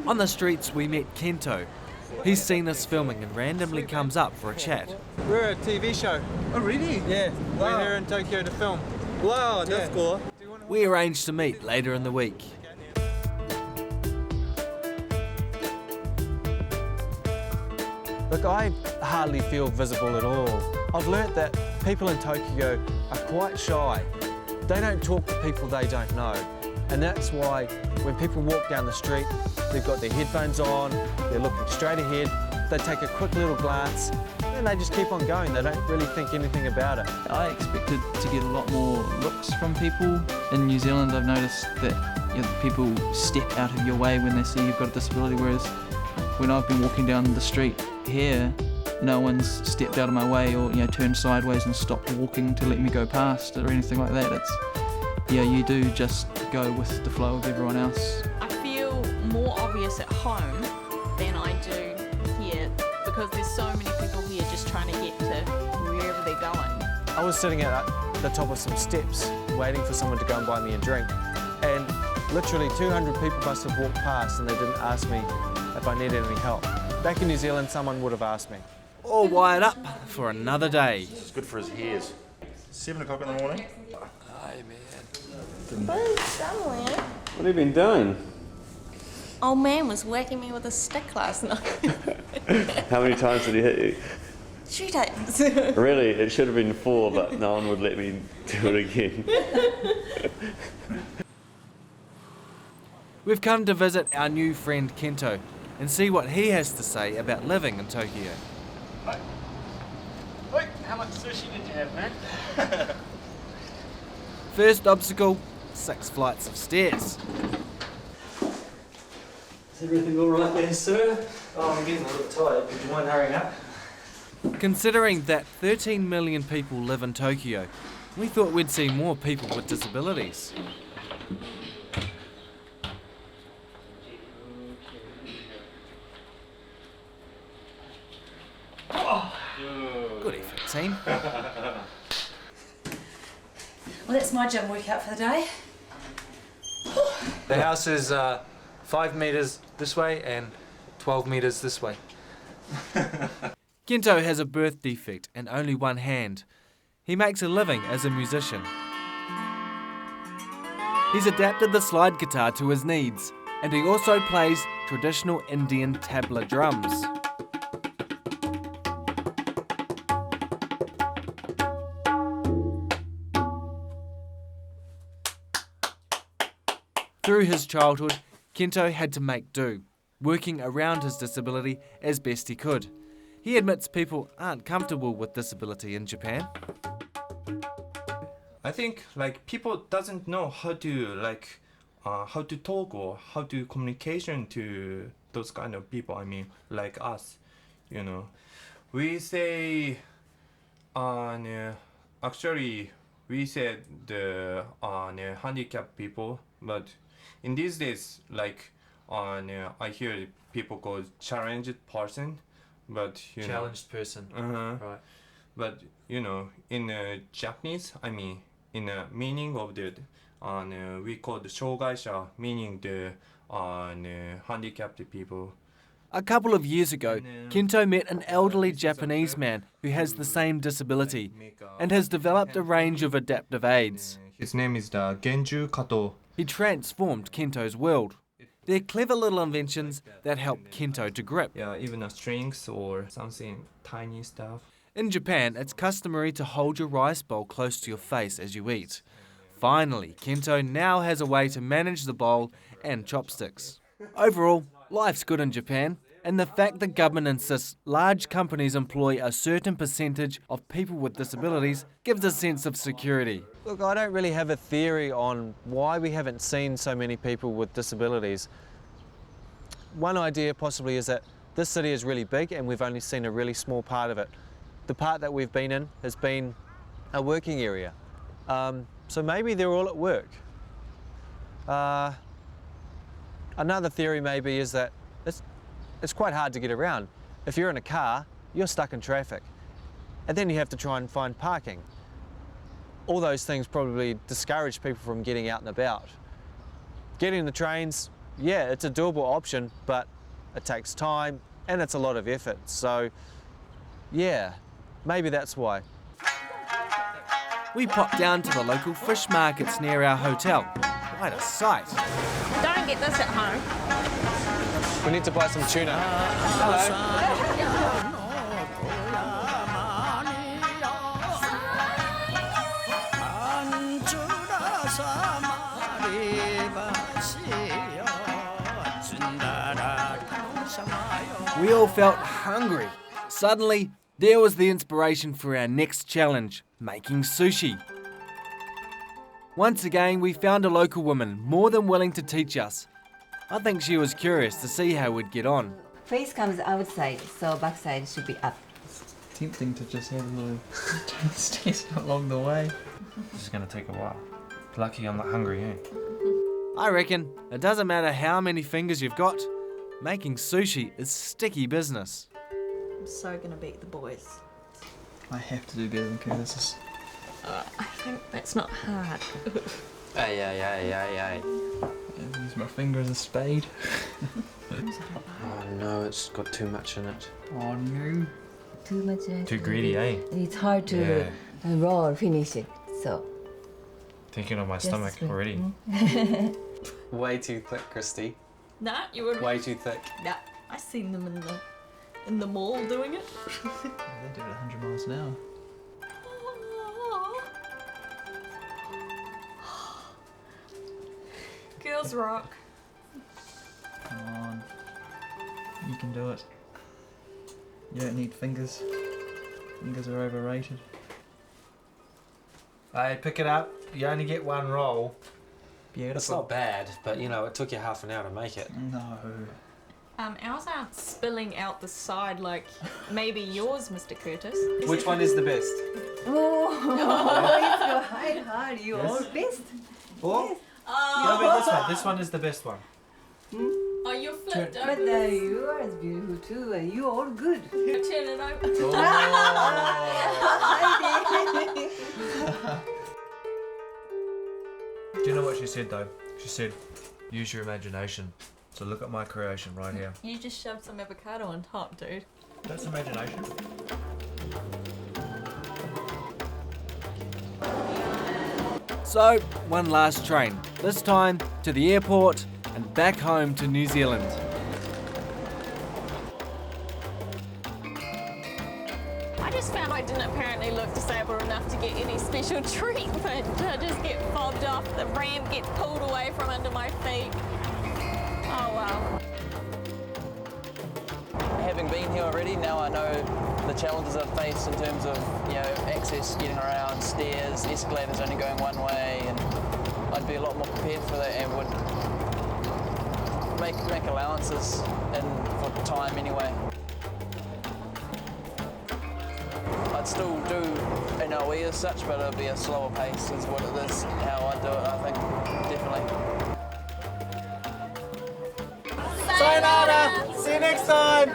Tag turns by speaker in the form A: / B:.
A: On the streets we met Kento. He's seen us filming and randomly comes up for a chat.
B: We're a TV show.
C: Oh, really?
B: Yeah,
C: Wow.
B: we're here in Tokyo to film.
C: Wow, that's cool.
A: We arranged to meet later in the week.
B: Look, I hardly feel visible at all. I've learnt that people in Tokyo are quite shy. They don't talk to people they don't know. And that's why when people walk down the street, they've got their headphones on, they're looking straight ahead, they take a quick little glance, and they just keep on going. They don't really think anything about it.
D: I expected to get a lot more looks from people. In New Zealand, I've noticed that people step out of your way when they see you've got a disability, whereas when I've been walking down the street here, no one's stepped out of my way or turned sideways and stopped walking to let me go past or anything like that. You do just go with the flow of everyone else.
E: I feel more obvious at home than I do here because there's so many people here just trying to get to wherever they're going.
B: I was sitting at the top of some steps waiting for someone to go and buy me a drink, and literally 200 people must have walked past and they didn't ask me if I needed any help. Back in New Zealand, someone would have asked me.
A: All wired up for another day.
F: It's good for his hairs. 7 o'clock in the morning.
C: Hi, man.
E: What have you done, Leon?
F: What have you been doing?
E: Old man was whacking me with a stick last night.
F: How many times did he hit you?
E: 3 times.
F: Really? It should have been 4, but no one would let me do it again.
A: We've come to visit our new friend Kento and see what he has to say about living in Tokyo.
F: Wait, how much sushi did you have, man?
A: First obstacle, 6 flights of stairs.
B: Is everything all right there, sir? Oh, I'm getting a little tired. Would you mind hurrying up?
A: Considering that 13 million people live in Tokyo, we thought we'd see more people with disabilities. Good effort, team.
G: Well, that's my gym workout for the day.
B: The house is 5 metres this way and 12 metres this way.
A: Kento has a birth defect and only one hand. He makes a living as a musician. He's adapted the slide guitar to his needs, and he also plays traditional Indian tabla drums. Through his childhood, Kento had to make do, working around his disability as best he could. He admits people aren't comfortable with disability in Japan.
C: I think people doesn't know how to talk or how to communication to those kind of people. I mean, like us, we say, actually we said the handicapped people, but in these days, I hear people called challenged person, but
B: Challenged person. Right.
C: But in Japanese, I mean, in the meaning of the we call the 障害者, meaning the handicapped people.
A: A couple of years ago, Kento met an elderly Japanese man who has the same disability and has developed a range of adaptive aids.
C: His name is the Genju Kato.
A: He transformed Kento's world. They're clever little inventions that help Kento to grip.
C: Yeah, even strings or something tiny stuff.
A: In Japan, it's customary to hold your rice bowl close to your face as you eat. Finally, Kento now has a way to manage the bowl and chopsticks. Overall, life's good in Japan, and the fact the government insists large companies employ a certain percentage of people with disabilities gives a sense of security.
B: Look, I don't really have a theory on why we haven't seen so many people with disabilities. One idea possibly is that this city is really big and we've only seen a really small part of it. The part that we've been in has been a working area. So maybe they're all at work. Another theory maybe is that it's quite hard to get around. If you're in a car, you're stuck in traffic. And then you have to try and find parking. All those things probably discourage people from getting out and about. Getting the trains, yeah, it's a doable option, but it takes time and it's a lot of effort. So, yeah, maybe that's why.
A: We popped down to the local fish markets near our hotel. Quite a sight.
E: Don't get this at home.
B: We need to buy some tuna.
A: We all felt hungry. Suddenly, there was the inspiration for our next challenge, making sushi. Once again, we found a local woman more than willing to teach us. I think she was curious to see how we'd get on.
H: Face comes outside, so backside should be up.
D: It's tempting to just have a little taste along the way.
C: This is gonna take a while. Lucky I'm not hungry, eh?
A: I reckon it doesn't matter how many fingers you've got, making sushi is sticky business.
E: I'm so gonna beat the boys.
D: I have to do better than Curtis.
E: I think that's not hard.
F: Hey.
D: Use my finger as a spade.
B: Oh no, it's got too much in it.
D: Oh no.
H: Too much.
C: Too greedy, eh?
H: It's hard to raw finish it. So.
C: Thinking of my
H: Just
C: stomach
H: wait.
C: already.
B: Way too thick, Christy.
E: Nah, you wouldn't.
B: Way too thick.
E: Nah, I seen them in the mall doing it.
D: They do it 100 miles an hour.
E: Girls rock.
D: Come on. You can do it. You don't need fingers. Fingers are overrated.
B: Hey, pick it up. You only get one roll.
D: Beautiful.
B: It's not bad, but you know, it took you half an hour to make it.
D: No.
E: Ours aren't spilling out the side like maybe yours, Mr. Curtis.
B: Which one is the best?
H: Oh, it's hard. You all best.
B: Or?
H: Yes.
B: What about this one? This one is the best one.
E: Oh, you're flipped
H: But
E: over.
H: you are beautiful too, and you all good.
E: Turn it over.
C: Do you know what she said though? She said, use your imagination. So look at my creation right here.
E: You just shoved some avocado on top, dude.
C: That's imagination.
A: So, one last train, this time to the airport and back home to New Zealand.
E: I just found I didn't apparently look disabled enough to get any special treatment. I just get fobbed off, the ramp gets pulled away from under my feet. Oh wow.
D: Having been here already, now I know the challenges I've faced in terms of, you know, access, getting around, stairs, escalators only going one way, and I'd be a lot more prepared for that and would make allowances for time anyway. I'd still do an OE as such, but it'll be a slower pace is what it is, how I do it, I think, definitely.
A: Sayonara! See you next time!